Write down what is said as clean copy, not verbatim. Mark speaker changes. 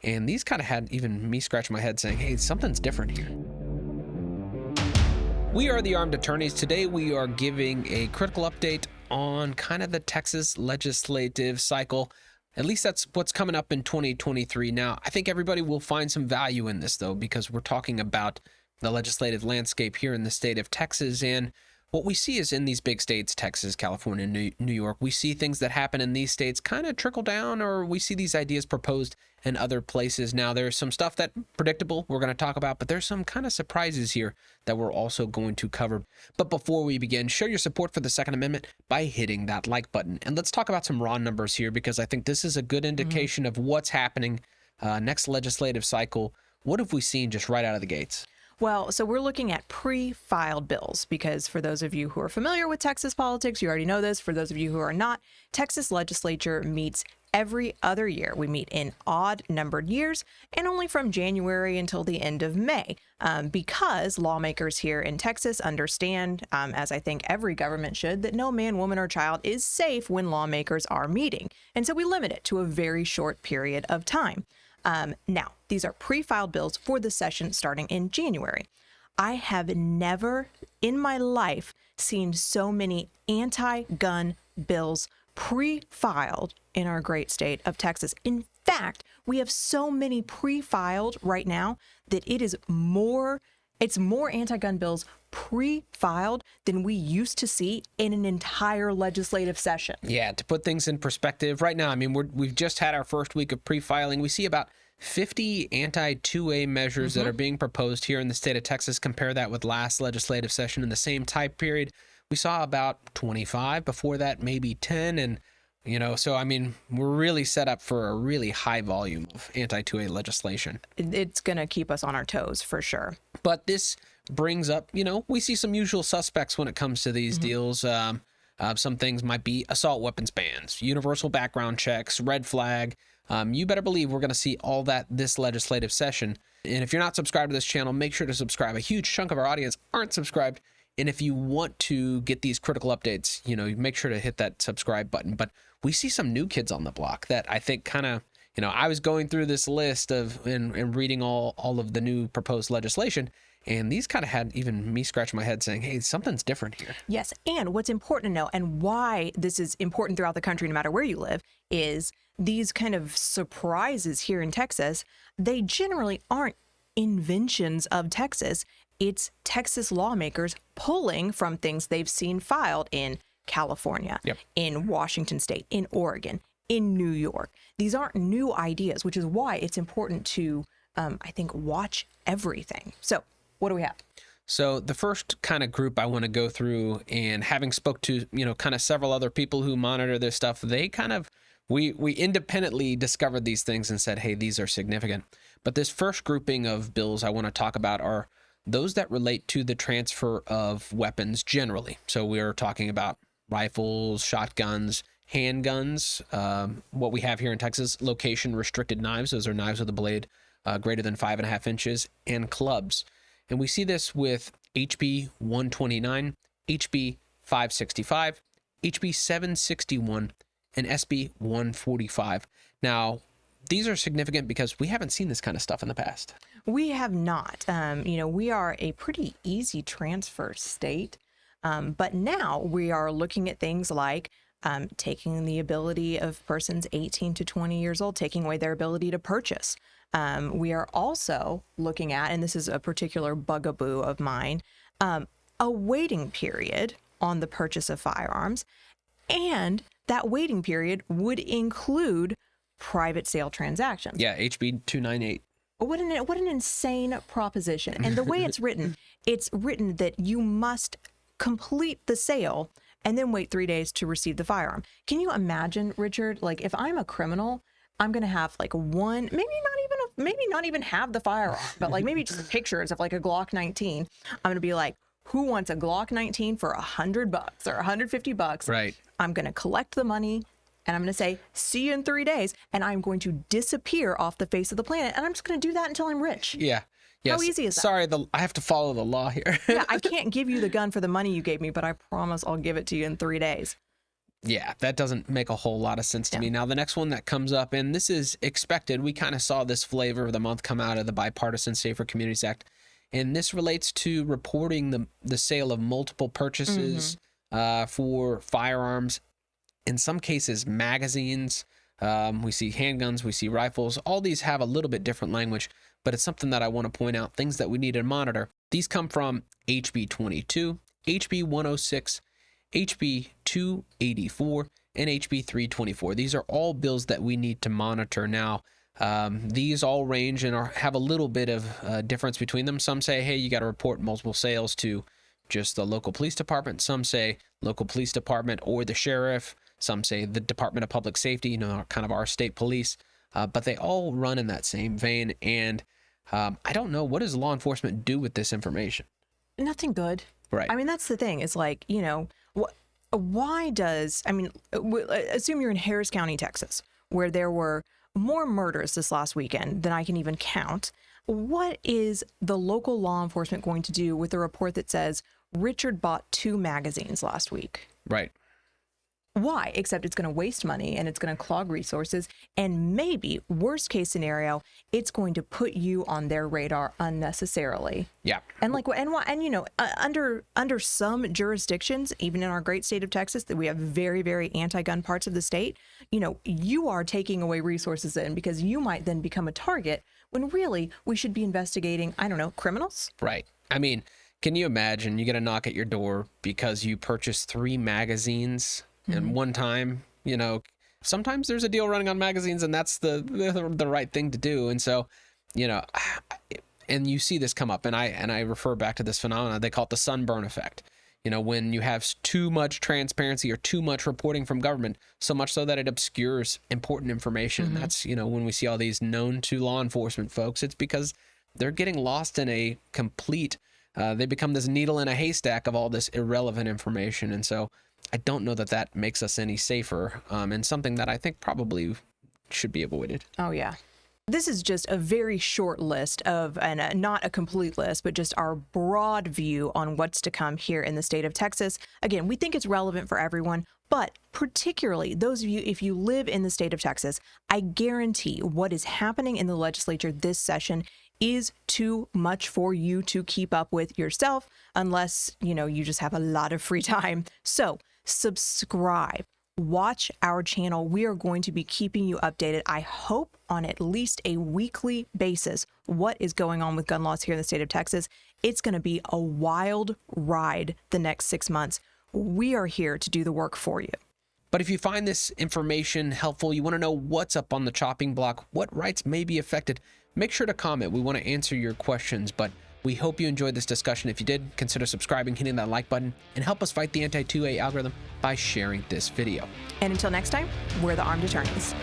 Speaker 1: And these kind of had even me scratching my head saying, hey, something's different here. We are the Armed Attorneys. Today we are giving a critical update on kind of the Texas legislative cycle. At least that's what's coming up in 2023. Now, I think everybody will find some value in this, though, because we're talking about the legislative landscape here in the state of Texas. And what we see is in these big states, Texas, California, New York, we see things that happen in these states kind of trickle down, or we see these ideas proposed in other places. Now, there's some stuff that's predictable we're going to talk about, but there's some kind of surprises here that we're also going to cover. But before we begin, show your support for the Second Amendment by hitting that like button. And let's talk about some raw numbers here, because I think this is a good indication of what's happening next legislative cycle. What have we seen just right out of the gates?
Speaker 2: Well, so we're looking at pre-filed bills, because for those of you who are familiar with Texas politics, you already know this. For those of you who are not, Texas legislature meets every other year. We meet in odd numbered years and only from January until the end of May, because lawmakers here in Texas understand, as I think every government should, that no man, woman, or child is safe when lawmakers are meeting. And so we limit it to a very short period of time. Now, these are pre-filed bills for the session starting in January. I have never in my life seen so many anti-gun bills pre-filed in our great state of Texas. In fact, we have so many pre-filed right now that it's more anti-gun bills pre-filed than we used to see in an entire legislative session.
Speaker 1: Yeah, to put things in perspective, right now, I mean, we've just had our first week of pre-filing. We see about 50 anti-2A measures that are being proposed here in the state of Texas. Compare that with last legislative session in the same time period. We saw about 25, before that maybe 10, and so I mean, we're really set up for a really high volume of anti-2A legislation.
Speaker 2: It's going to keep us on our toes for sure.
Speaker 1: But this brings up, we see some usual suspects when it comes to these deals. Some things might be assault weapons bans, universal background checks, red flag. You better believe we're going to see all that this legislative session. And if you're not subscribed to this channel, make sure to subscribe. A huge chunk of our audience aren't subscribed. And if you want to get these critical updates, make sure to hit that subscribe button. But we see some new kids on the block that I think kind of, I was going through this list and reading all of the new proposed legislation, and these kind of had even me scratching my head saying, hey, something's different here.
Speaker 2: Yes, and what's important to know, and why this is important throughout the country, no matter where you live, is these kind of surprises here in Texas, they generally aren't inventions of Texas. It's Texas lawmakers pulling from things they've seen filed in California, in Washington State, in Oregon, in New York. These aren't new ideas, which is why it's important to, I think, watch everything. So what do we have?
Speaker 1: So the first kind of group I want to go through, and having spoke to, kind of several other people who monitor this stuff, they kind of, we independently discovered these things and said, hey, these are significant. But this first grouping of bills I want to talk about are those that relate to the transfer of weapons generally. So we're talking about rifles, shotguns, handguns, what we have here in Texas, location restricted knives. Those are knives with a blade greater than 5.5 inches, and clubs. And we see this with HB 129, HB 565, HB 761, and SB 145. Now, these are significant because we haven't seen this kind of stuff in the past.
Speaker 2: We have not. We are a pretty easy transfer state, but now we are looking at things like taking the ability of persons 18 to 20 years old, taking away their ability to purchase. We are also looking at, and this is a particular bugaboo of mine, a waiting period on the purchase of firearms, and that waiting period would include private sale transactions.
Speaker 1: Yeah, HB 298.
Speaker 2: What an insane proposition. And the way it's written that you must complete the sale and then wait 3 days to receive the firearm. Can you imagine, Richard, like if I'm a criminal, I'm going to have like one, maybe not even have the firearm, but like maybe just pictures of like a Glock 19. I'm going to be like, who wants a Glock 19 for $100 or $150?
Speaker 1: Right.
Speaker 2: I'm going to collect the money, and I'm going to say, see you in 3 days, and I'm going to disappear off the face of the planet, and I'm just going to do that until I'm rich.
Speaker 1: Yeah. Yes.
Speaker 2: How easy is that?
Speaker 1: Sorry, I have to follow the law here.
Speaker 2: Yeah, I can't give you the gun for the money you gave me, but I promise I'll give it to you in 3 days.
Speaker 1: Yeah, that doesn't make a whole lot of sense to me. Now, the next one that comes up, and this is expected, we kind of saw this flavor of the month come out of the Bipartisan Safer Communities Act, and this relates to reporting the sale of multiple purchases for firearms, in some cases magazines. We see handguns, we see rifles. All these have a little bit different language, but it's something that I want to point out, things that we need to monitor. These come from HB 22, HB 106, HB 284, and HB 324. These are all bills that we need to monitor now. These all range and have a little bit of difference between them. Some say, hey, you got to report multiple sales to just the local police department. Some say local police department or the sheriff. Some say the Department of Public Safety, kind of our state police. But they all run in that same vein. And I don't know, what does law enforcement do with this information?
Speaker 2: Nothing good.
Speaker 1: Right.
Speaker 2: I mean, that's the thing. It's like, why does, assume you're in Harris County, Texas, where there were more murders this last weekend than I can even count. What is the local law enforcement going to do with a report that says Richard bought 2 magazines last week?
Speaker 1: Right.
Speaker 2: Why? Except it's going to waste money and it's going to clog resources. And maybe, worst case scenario, it's going to put you on their radar unnecessarily.
Speaker 1: Yeah.
Speaker 2: And under some jurisdictions, even in our great state of Texas, that we have very, very anti-gun parts of the state, you are taking away resources then, because you might then become a target when really we should be investigating, criminals.
Speaker 1: Right. I mean, can you imagine you get a knock at your door because you purchased 3 magazines in one time? Sometimes there's a deal running on magazines, and that's the right thing to do. And so, and you see this come up, and I refer back to this phenomenon. They call it the sunburn effect. When you have too much transparency or too much reporting from government, so much so that it obscures important information. That's, when we see all these known to law enforcement folks, it's because they're getting lost in a complete, they become this needle in a haystack of all this irrelevant information. And so I don't know that makes us any safer, and something that I think probably should be avoided.
Speaker 2: Oh, yeah. This is just a very short list and not a complete list, but just our broad view on what's to come here in the state of Texas. Again, we think it's relevant for everyone, but particularly those of you, if you live in the state of Texas, I guarantee what is happening in the legislature this session is too much for you to keep up with yourself, unless, you just have a lot of free time. So subscribe. Watch our channel. We are going to be keeping you updated, I hope, on at least a weekly basis, what is going on with gun laws here in the state of Texas. It's going to be a wild ride the next 6 months. We are here to do the work for you.
Speaker 1: But if you find this information helpful, you want to know what's up on the chopping block, what rights may be affected, make sure to comment. We want to answer your questions, but we hope you enjoyed this discussion. If you did, consider subscribing, hitting that like button, and help us fight the anti-2A algorithm by sharing this video.
Speaker 2: And until next time, we're the Armed Attorneys.